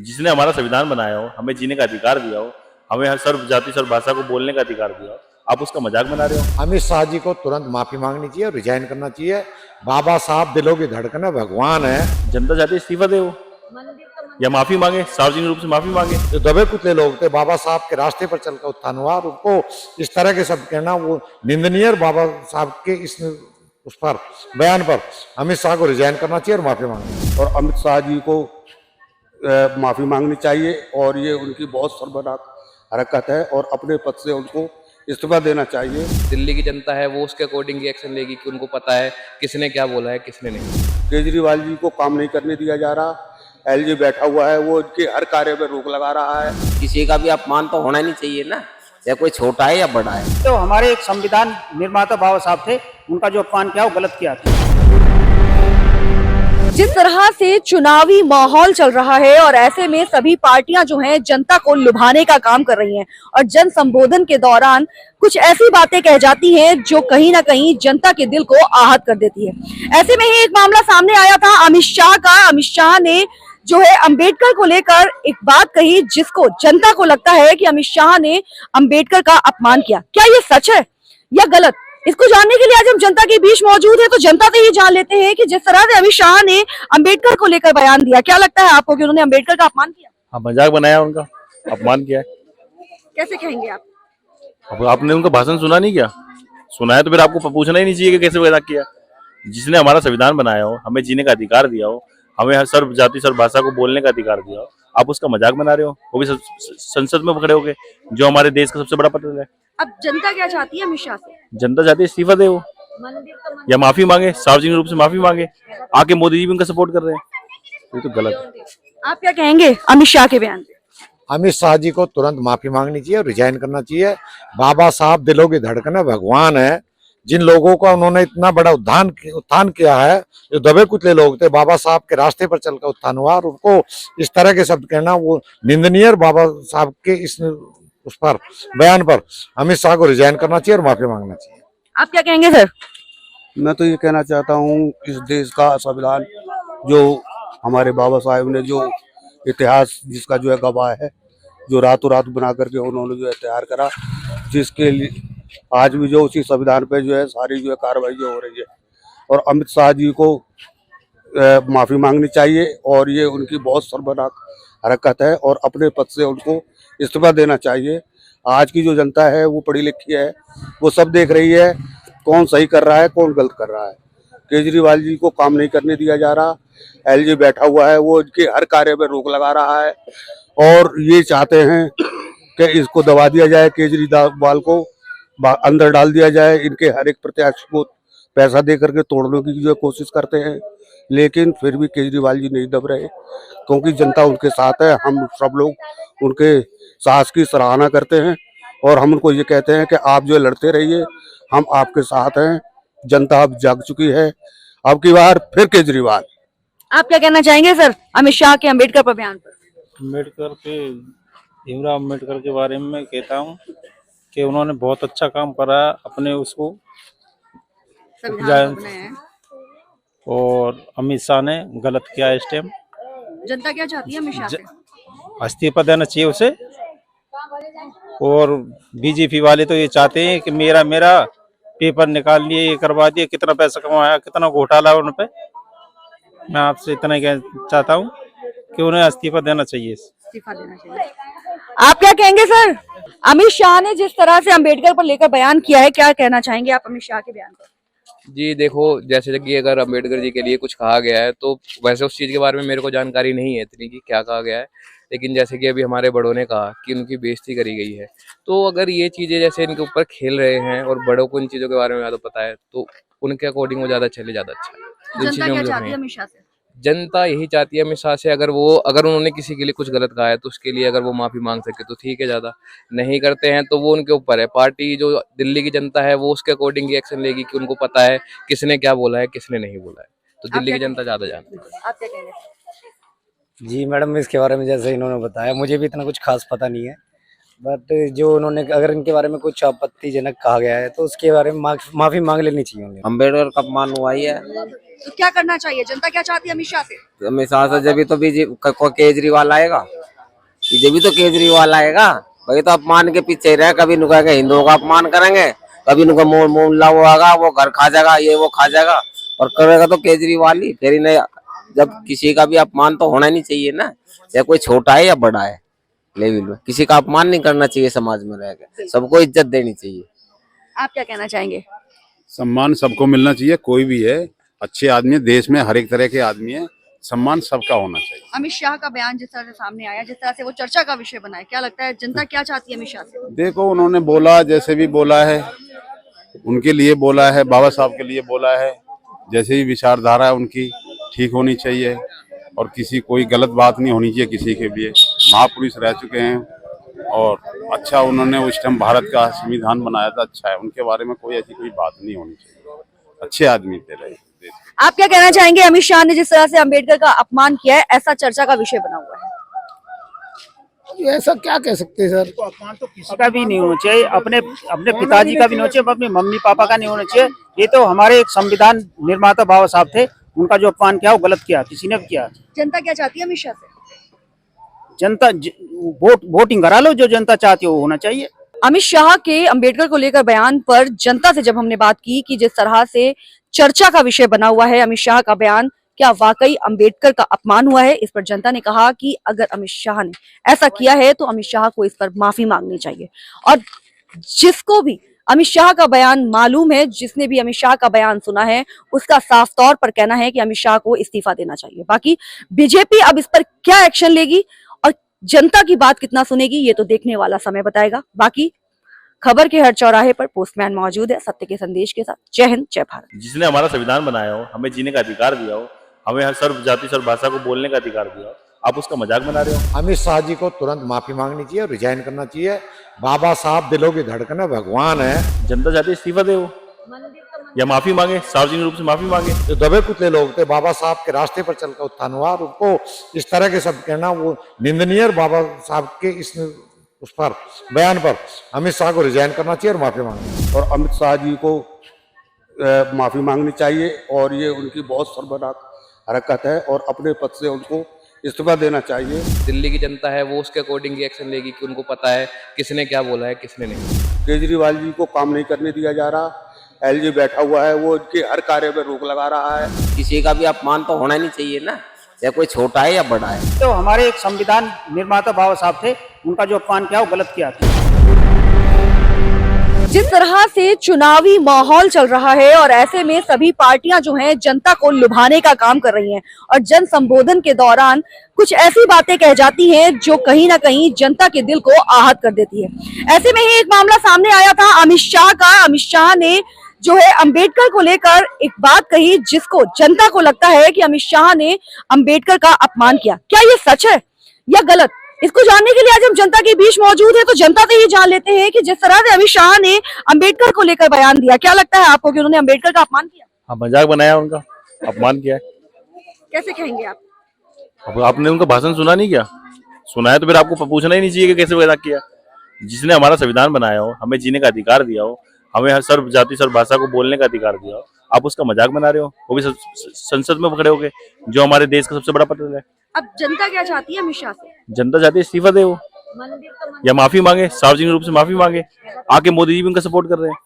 जिसने हमारा संविधान बनाया हो, हमें जीने का अधिकार दिया हो, हमें सर्व जाति सर्व भाषा को बोलने का अधिकार दिया हो, आप उसका मजाक बना रहे हो। अमित शाह जी को तुरंत माफी मांगनी चाहिए और रिजाइन करना चाहिए। बाबा साहब दिलों की धड़कन है, भगवान है। जनता चाहती है इस्तीफा दे वो, या माफी मांगे, सार्वजनिक रूप से माफी मांगे। जो दबे कुचले लोग थे, बाबा साहब के रास्ते पर चलकर उत्थान हुआ, और उनको इस तरह के शब्द कहना वो निंदनीय। और बाबा साहब के इस उस पर बयान पर अमित शाह को रिजाइन करना चाहिए और माफी मांगनी। और अमित शाह जी को माफी मांगनी चाहिए, और ये उनकी बहुत शर्मनाक हरकत है, और अपने पद से उनको इस्तीफा देना चाहिए। दिल्ली की जनता है वो उसके अकॉर्डिंग एक्शन लेगी कि उनको पता है किसने क्या बोला है किसने नहीं। केजरीवाल जी को काम नहीं करने दिया जा रहा, एलजी बैठा हुआ है, वो उनके हर कार्य में रोक लगा रहा है। किसी का भी अपमान तो होना नहीं चाहिए ना, चाहे कोई छोटा है या बड़ा है। तो हमारे एक संविधान निर्माता बाबा साहब थे, उनका जो अपमान किया वो गलत किया था। जिस तरह से चुनावी माहौल चल रहा है और ऐसे में सभी पार्टियां जो हैं जनता को लुभाने का काम कर रही हैं और जन संबोधन के दौरान कुछ ऐसी बातें कह जाती हैं जो कहीं ना कहीं जनता के दिल को आहत कर देती है। ऐसे में ही एक मामला सामने आया था अमित शाह का। अमित शाह ने जो है अंबेडकर को लेकर एक बात कही जिसको जनता को लगता है कि अमित शाह ने अंबेडकर का अपमान किया। क्या ये सच है या गलत? इसको जानने के लिए आज हम जनता के बीच मौजूद है, तो जनता से ही जान लेते हैं कि जिस तरह से अमित शाह ने अंबेडकर को लेकर बयान दिया, क्या लगता है आपको कि उन्होंने अंबेडकर का अपमान किया? हाँ, मजाक बनाया, उनका अपमान किया है। कैसे कहेंगे आप? अब आपने उनका भाषण सुना नहीं क्या? सुना है तो फिर आपको पूछना ही नहीं चाहिए कि कैसे मजाक किया। जिसने हमारा संविधान बनाया हो, हमें जीने का अधिकार दिया हो, हमें सर्व जाति सर्व भाषा को बोलने का अधिकार दिया हो, आप उसका मजाक बना रहे हो, वो भी संसद में खड़े होके, जो हमारे देश का सबसे बड़ा पत्र है। अब जनता क्या चाहती है अमित शाह से? जनता चाहती है इस्तीफा दे वो, या माफी मांगे, सार्वजनिक रूप से माफी मांगे। आके मोदी जी भी उनका सपोर्ट कर रहे हैं, ये तो गलत है। आप क्या कहेंगे अमित शाह के बयान पे? अमित शाह जी को तुरंत माफी मांगनी चाहिए और रिजाइन करना चाहिए। बाबा साहब दिलों की धड़कन है, भगवान है। जिन लोगों का उन्होंने इतना बड़ा उत्थान किया है, जो दबे कुचले लोग थे, बाबा साहब के रास्ते पर चलकर उत्थान हुआ, और उनको इस तरह के शब्द कहना वो निंदनीय। और बाबा साहब के इस उस पर बयान पर अमित शाह को रिजाइन करना चाहिए और माफी मांगना चाहिए। आप क्या कहेंगे सर? मैं तो ये कहना चाहता हूँ, इस देश का संविधान जो हमारे बाबा साहब ने जो इतिहास जिसका जो है गवाह है, जो रातों रात बना करके उन्होंने जो है तैयार करा, जिसके लिए आज भी जो उसी संविधान पे जो है सारी जो है कार्रवाई जो हो रही है। और अमित शाह जी को माफी मांगनी चाहिए, और ये उनकी बहुत शर्मनाक हरकत है, और अपने पद से उनको इस्तीफा देना चाहिए। आज की जो जनता है वो पढ़ी लिखी है, वो सब देख रही है कौन सही कर रहा है कौन गलत कर रहा है। केजरीवाल जी को काम नहीं करने दिया जा रहा, एलजी बैठा हुआ है, वो इनके हर कार्य में रोक लगा रहा है, और ये चाहते हैं कि इसको दबा दिया जाए, केजरीवाल को अंदर डाल दिया जाए। इनके हर एक प्रत्याशी को पैसा दे करके तोड़ने की जो कोशिश करते हैं, लेकिन फिर भी केजरीवाल जी नहीं दब रहे, क्योंकि जनता उनके साथ है। हम सब लोग उनके साहस की सराहना करते हैं, और हम उनको ये कहते हैं कि आप जो लड़ते रहिए, हम आपके साथ हैं। जनता अब जाग चुकी है, अब की बार फिर केजरीवाल। आप क्या कहना चाहेंगे सर अमित शाह के अंबेडकर पर बयान पर? अम्बेडकर के भीमराव अम्बेडकर के बारे में मैं कहता हूँ कि उन्होंने बहुत अच्छा काम करा अपने उसको, और अमित शाह ने गलत किया इस टाइम। जनता क्या चाहती है अमित शाह से? इस्तीफा देना चाहिए उसे। और बीजेपी वाले तो ये चाहते हैं कि मेरा पेपर निकाल लिए, ये करवा दिए, कितना पैसा कमाया, कितना घोटाला उन पे। मैं आपसे इतना ही चाहता हूँ कि उन्हें इस्तीफा देना चाहिए। इस्तीफा देना चाहिए। आप क्या कहेंगे सर? अमित शाह ने जिस तरह से अंबेडकर पर लेकर बयान किया है, क्या कहना चाहेंगे आप अमित शाह के बयान पर? जी देखो, जैसे कि अगर अंबेडकर जी के लिए कुछ कहा गया है तो वैसे उस चीज के बारे में मेरे को जानकारी नहीं है इतनी कि क्या कहा गया है, लेकिन जैसे कि अभी हमारे बड़ों ने कहा कि उनकी बेइज्जती करी गई है, तो अगर ये चीजें जैसे इनके ऊपर खेल रहे हैं और बड़ों को इन चीजों के बारे में ज्यादा पता है, तो उनके अकॉर्डिंग वो ज्यादा चले, ज्यादा अच्छा है। जनता क्या चाहती है अमित शाह से? जनता यही चाहती है अमित शाह से, अगर उन्होंने किसी के लिए कुछ गलत कहा है तो उसके लिए अगर वो माफी मांग सके तो ठीक है, ज्यादा नहीं करते हैं तो वो उनके ऊपर है। पार्टी जो दिल्ली की जनता है वो उसके अकॉर्डिंग एक्शन लेगी कि उनको पता है किसने क्या बोला है किसने नहीं बोला है, तो दिल्ली की जनता ज्यादा जानती है। आप क्या कहेंगे? जी मैडम, इसके बारे में जैसे इन्होंने बताया, मुझे भी इतना कुछ खास पता नहीं है, बट जो उन्होंने अगर इनके बारे में कुछ आपत्तिजनक कहा गया है तो उसके बारे में माफी मांग लेनी चाहिए उन्हें। अम्बेडकर का अपमान हुआ ही है, तो क्या करना चाहिए? जनता क्या चाहती है अमित शाह से? अमित शाह से जब तो केजरीवाल आएगा। ये भी तो केजरीवाल आएगा। भाई तो अपमान के पीछे रहे, कभी नु कहेंगे हिंदुओं का अपमान करेंगे, कभी नु मोहल्ला वो आएगा, वो घर खा जाएगा, ये वो खा जाएगा, और करेगा तो केजरीवाल ही। फिर इन्हें जब किसी का भी अपमान तो होना नहीं चाहिए ना, चाहे कोई छोटा है या बड़ा है लेवल में, किसी का अपमान नहीं करना चाहिए। समाज में रहकर सबको इज्जत देनी चाहिए। आप क्या कहना चाहेंगे? सम्मान सबको मिलना चाहिए, कोई भी है, अच्छे आदमी है, देश में हर एक तरह के आदमी है, सम्मान सबका होना चाहिए। अमित शाह का बयान जिस तरह से सामने आया, जिस तरह से वो चर्चा का विषय बना है, क्या लगता है जनता क्या चाहती है अमित शाह से? देखो उन्होंने बोला, जैसे भी बोला है उनके लिए बोला है, बाबा साहब के लिए बोला है, जैसे भी विचारधारा है उनकी ठीक होनी चाहिए, और किसी कोई गलत बात नहीं होनी चाहिए किसी के लिए। महापुरुष रह चुके हैं और अच्छा उन्होंने उस टाइम भारत का संविधान बनाया था, अच्छा है, उनके बारे में कोई ऐसी कोई बात नहीं होनी चाहिए, अच्छे आदमी थे रहे। आप क्या कहना चाहेंगे? अमित शाह ने जिस तरह से अंबेडकर का अपमान किया है, ऐसा चर्चा का विषय बना हुआ है। ऐसा क्या कह सकते हैं सर? अपमान तो किसी का भी नहीं होना चाहिए, अपने अपने पिताजी का भी नहीं होना चाहिए, अपने मम्मी पापा का नहीं होना चाहिए। ये तो हमारे एक संविधान निर्माता बाबा साहब थे, उनका जो अपमान किया वो गलत किया, किसी ने भी किया। जनता क्या चाहती है अमित शाह से? जनता वोटिंग करा लो, जो जनता चाहती है वो होना चाहिए। अमित शाह के अंबेडकर को लेकर बयान पर जनता से जब हमने बात की कि जिस तरह से चर्चा का विषय बना हुआ है अमित शाह का बयान, क्या वाकई अंबेडकर का अपमान हुआ है, इस पर जनता ने कहा कि अगर अमित शाह ने ऐसा किया है तो अमित शाह को इस पर माफी मांगनी चाहिए। और जिसको भी अमित शाह का बयान मालूम है, जिसने भी अमित शाह का बयान सुना है, उसका साफ तौर पर कहना है कि अमित शाह को इस्तीफा देना चाहिए। बाकी बीजेपी अब इस पर क्या एक्शन लेगी और जनता की बात कितना सुनेगी, ये तो देखने वाला समय बताएगा। बाकी खबर के हर चौराहे पर पोस्टमैन मौजूद है सत्य के संदेश के साथ। जय हिंद, जय भारत। जिसने हमारा संविधान बनाया हो, हमें जीने का अधिकार दिया हो, हमें हर सर्व जाति सर्व भाषा को बोलने का अधिकार दिया हो, आप उसका मजाक बना रहे हो। अमित शाह जी को तुरंत माफी मांगनी चाहिए और रिजाइन करना चाहिए। बाबा साहब दिलों की धड़कन है, भगवान है। जनता चाहती है इस्तीफा दे वो, या माफी मांगे, सार्वजनिक रूप से माफी मांगे। जो दबे कुचले लोग थे, बाबा साहब के रास्ते पर चलकर उत्थान हुआ, और उनको इस तरह के शब्द कहना वो निंदनीय। बाबा साहब के इस उस पर बयान पर अमित शाह को रिजाइन करना चाहिए और माफी मांगनी। और अमित शाह जी को माफी मांगनी चाहिए, और ये उनकी बहुत शर्मनाक हरकत है, और अपने पद से उनको इस्तीफा देना चाहिए। दिल्ली की जनता है वो उसके अकॉर्डिंग एक्शन लेगी कि उनको पता है किसने क्या बोला है, किसने नहीं। केजरीवाल जी को काम नहीं करने दिया जा रहा, एलजी बैठा हुआ है, वो इनके हर कार्य में रोक लगा रहा है। किसी का भी अपमान तो होना नहीं चाहिए ना, चाहे कोई छोटा है या बड़ा है। तो हमारे एक संविधान निर्माता बाबा साहब थे, उनका जो अपमान किया वो गलत किया। जिस तरह से चुनावी माहौल चल रहा है और ऐसे में सभी पार्टियां जो हैं जनता को लुभाने का काम कर रही हैं और जन संबोधन के दौरान कुछ ऐसी बातें कह जाती हैं जो कहीं ना कहीं जनता के दिल को आहत कर देती है। ऐसे में ही एक मामला सामने आया था अमित शाह का। अमित शाह ने जो है अंबेडकर को लेकर एक बात कही, जिसको जनता को लगता है कि अमित शाह ने अंबेडकर का अपमान किया। क्या ये सच है या गलत? इसको जानने के लिए आज हम जनता के बीच मौजूद है, तो जनता से ही जान लेते हैं कि जिस तरह से अमित शाह ने अंबेडकर को लेकर बयान दिया, क्या लगता है आपको कि उन्होंने अंबेडकर का अपमान किया? हाँ, मजाक बनाया, उनका अपमान किया है। कैसे कहेंगे आप? अब आपने उनका भाषण सुना नहीं क्या? सुना है तो फिर आपको पूछना ही नहीं चाहिए कि कैसे मजाक किया। जिसने हमारा संविधान बनाया हो, हमें जीने का अधिकार दिया हो, हमें हर सर्व जाति सर्व भाषा को बोलने का अधिकार दिया हो, आप उसका मजाक बना रहे हो, वो भी संसद में खड़े होके, जो हमारे देश का सबसे बड़ा पत्र है। अब जनता क्या चाहती है अमित शाह से? जनता चाहती है इस्तीफा दे वो, या माफी मांगे, सार्वजनिक रूप से माफी मांगे। आके मोदी जी भी उनका सपोर्ट कर रहे हैं,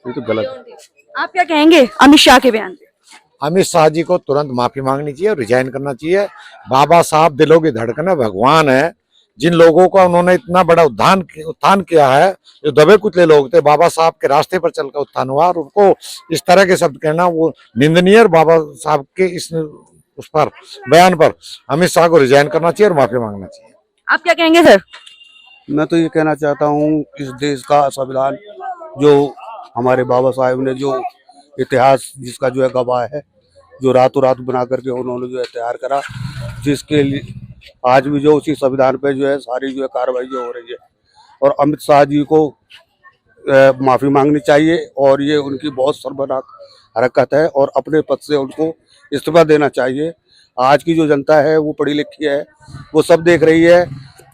ये तो गलत है। आप क्या कहेंगे अमित शाह के बयान पे? अमित शाह जी को तुरंत माफी मांगनी चाहिए और रिजाइन करना चाहिए। बाबा साहब दिलों की धड़कन है, भगवान है। जिन लोगों का उन्होंने इतना बड़ा उत्थान किया है, जो दबे कुचले लोग थे, बाबा साहब के रास्ते पर चलकर उत्थान हुआ, और उनको इस तरह के शब्द कहना वो निंदनीय। बाबा साहब के इस उस पर बयान पर अमित शाह को रिजाइन करना चाहिए और माफी मांगना चाहिए। आप क्या कहेंगे सर? मैं तो ये कहना चाहता हूँ, इस देश का संविधान जो हमारे बाबा साहब ने जो इतिहास जिसका जो है गवाह है, जो रातों रात बना करके उन्होंने जो है तैयार करा, जिसके लिए आज भी जो उसी संविधान पे जो है सारी जो है कार्रवाई जो हो रही है, और अमित शाह जी को माफी मांगनी चाहिए, और ये उनकी बहुत शर्मनाक हरकत है, और अपने पद से उनको इस्तीफा देना चाहिए। आज की जो जनता है वो पढ़ी लिखी है, वो सब देख रही है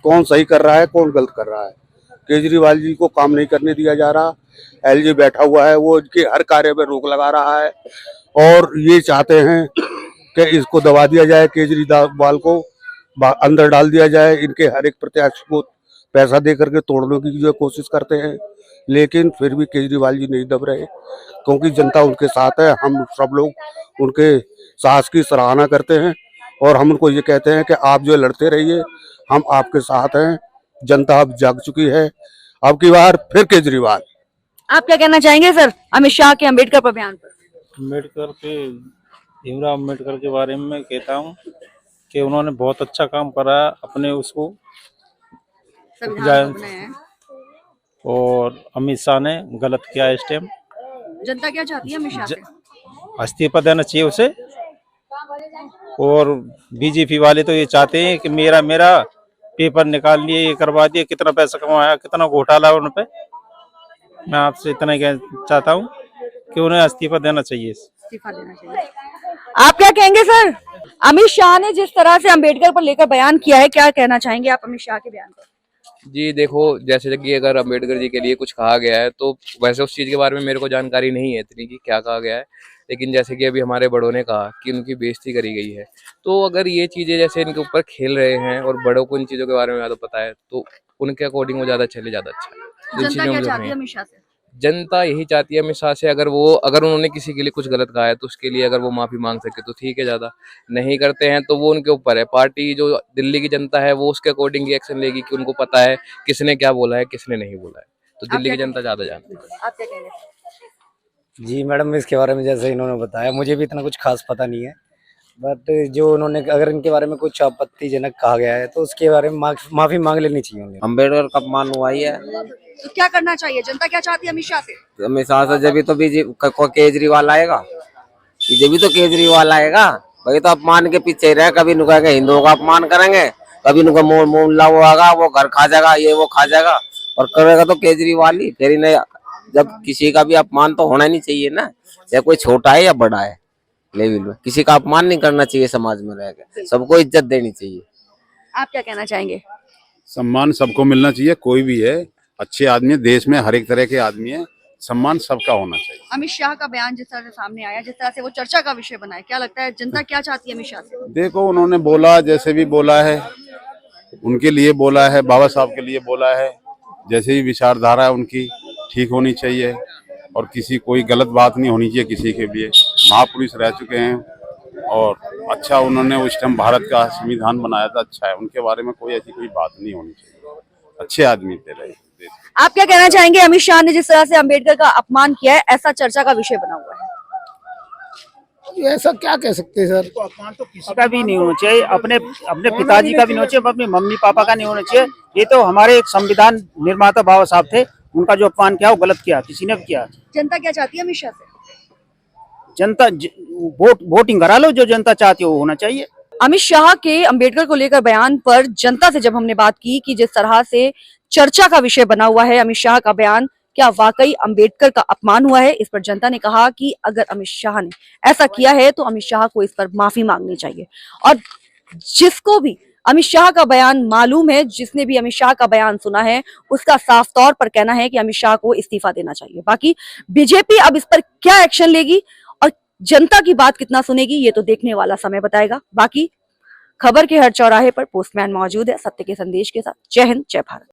कौन सही कर रहा है कौन गलत कर रहा है। केजरीवाल जी को काम नहीं करने दिया जा रहा, एलजी बैठा हुआ है, वो इनके हर कार्य में रोक लगा रहा है, और ये चाहते हैं कि इसको दबा दिया जाए केजरीवाल को, अंदर डाल दिया जाए। इनके हर एक प्रत्याशी को पैसा दे करके तोड़ने की जो कोशिश करते हैं, लेकिन फिर भी केजरीवाल जी नहीं दब रहे, क्योंकि जनता उनके साथ है। हम सब लोग उनके साहस की सराहना करते हैं और हम उनको ये कहते हैं कि आप जो लड़ते रहिए, हम आपके साथ हैं। जनता अब जाग चुकी है, अब की बार फिर केजरीवाल। आप क्या कहना चाहेंगे सर अमित शाह के अम्बेडकर पर बयान पर? अम्बेडकर के भीमराव अम्बेडकर के बारे में मैं कहता हूँ कि उन्होंने बहुत अच्छा काम करा अपने उसको संविधान को बनाया है। और अमित शाह ने गलत किया इस टाइम। जनता क्या चाहती है अमित शाह से? इस्तीफा देना चाहिए उसे। और बीजेपी वाले तो ये चाहते हैं कि मेरा पेपर निकाल लिए, ये करवा दिए, कितना पैसा कमाया, कितना घोटाला उन पे। मैं आपसे इतना ही चाहता हूँ कि उन्हें इस्तीफा देना चाहिए। इस्तीफा देना चाहिए। आप क्या कहेंगे सर? अमित शाह ने जिस तरह से अम्बेडकर पर लेकर बयान किया है, क्या कहना चाहेंगे आप अमित शाह के बयान पर? जी देखो, जैसे कि अगर अम्बेडकर जी के लिए कुछ कहा गया है तो वैसे उस चीज़ के बारे में मेरे को जानकारी नहीं है इतनी कि क्या कहा गया है, लेकिन जैसे कि अभी हमारे बड़ों ने कहा कि उनकी बेइज्जती करी गई है, तो अगर ये चीज़ें जैसे इनके ऊपर खेल रहे हैं और बड़ों को इन चीज़ों के बारे में ज़्यादा पता है, तो उनके अकॉर्डिंग वो ज़्यादा चले, ज़्यादा अच्छा है। इन जनता चीज़ों क्या में चाहती है अमित शाह से? जनता यही चाहती है अमित शाह से, अगर उन्होंने किसी के लिए कुछ गलत कहा है तो उसके लिए अगर वो माफी मांग सके तो ठीक है, ज्यादा नहीं करते हैं तो वो उनके ऊपर है। पार्टी जो दिल्ली की जनता है वो उसके अकॉर्डिंग एक्शन लेगी कि उनको पता है किसने क्या बोला है, किसने नहीं बोला है, तो दिल्ली की जनता ज्यादा जानती है। आप क्या कहेंगे? जी मैडम, इसके बारे में जैसे इन्होंने बताया, मुझे भी इतना कुछ खास पता नहीं है। बट जो उन्होंने, अगर इनके बारे में कुछ आपत्तिजनक कहा गया है तो उसके बारे में माफी मांग लेनी चाहिए उन्हें। अम्बेडकर का अपमान हुआ ही है, तो क्या करना चाहिए? जनता क्या चाहती है अमित शाह से? अमित शाह से जब भी तो केजरीवाल आएगा, जब भी तो केजरीवाल आएगा। भाई तो अपमान के पीछे ही रहे, कभी नुका के हिंदुओं का अपमान करेंगे, कभी नुका मोहल्ला वो आएगा, वो घर खा जाएगा, ये वो खा जाएगा, और करेगा तो केजरीवाल ही। फिर इन्हें जब किसी का भी अपमान तो होना नहीं चाहिए ना, चाहे कोई छोटा है या बड़ा है लेवल में, किसी का अपमान नहीं करना चाहिए। समाज में रहकर सबको इज्जत देनी चाहिए। आप क्या कहना चाहेंगे? सम्मान सबको मिलना चाहिए, कोई भी है अच्छे आदमी, देश में हर एक तरह के आदमी है, सम्मान सबका होना चाहिए। अमित शाह का बयान जिस तरह से सामने आया, जिस तरह से वो चर्चा का विषय बना है, क्या लगता है जनता क्या चाहती है अमित शाह से? देखो, उन्होंने बोला जैसे भी बोला है, उनके लिए बोला है, बाबा साहब के लिए बोला है। जैसे भी विचारधारा है उनकी ठीक होनी चाहिए और किसी कोई गलत बात नहीं होनी चाहिए किसी के लिए। महापुरुष रह चुके हैं और अच्छा उन्होंने उस टाइम भारत का संविधान बनाया था, अच्छा है। उनके बारे में कोई ऐसी कोई बात नहीं होनी चाहिए, अच्छे आदमी थे रहे। आप क्या कहना चाहेंगे? अमित शाह ने जिस तरह से अम्बेडकर का अपमान किया है, ऐसा चर्चा का विषय बना हुआ है। ऐसा क्या कह सकते हैं सर? अपमान तो किसी का भी नहीं होना चाहिए, अपने पिताजी का भी नहीं होना चाहिए, अपने मम्मी पापा का नहीं होना चाहिए। ये तो हमारे एक संविधान निर्माता बाबा साहब थे, उनका जो अपमान किया वो गलत किया, किसी ने भी किया। जनता क्या चाहती है अमित शाह से? जनता वोटिंग करा लो, जो जनता चाहती है वो होना चाहिए। अमित शाह के अम्बेडकर को लेकर बयान पर जनता से जब हमने बात की कि जिस तरह से चर्चा का विषय बना हुआ है अमित शाह का बयान, क्या वाकई अम्बेडकर का अपमान हुआ है, इस पर जनता ने कहा कि अगर अमित शाह ने ऐसा किया है तो अमित शाह को इस पर माफी मांगनी चाहिए। और जिसको भी अमित शाह का बयान मालूम है, जिसने भी अमित शाह का बयान सुना है, उसका साफ तौर पर कहना है कि अमित शाह को इस्तीफा देना चाहिए। बाकी बीजेपी अब इस पर क्या एक्शन लेगी और जनता की बात कितना सुनेगी, ये तो देखने वाला समय बताएगा। बाकी खबर के हर चौराहे पर पोस्टमैन मौजूद है सत्य के संदेश के साथ। जय हिंद, जय भारत।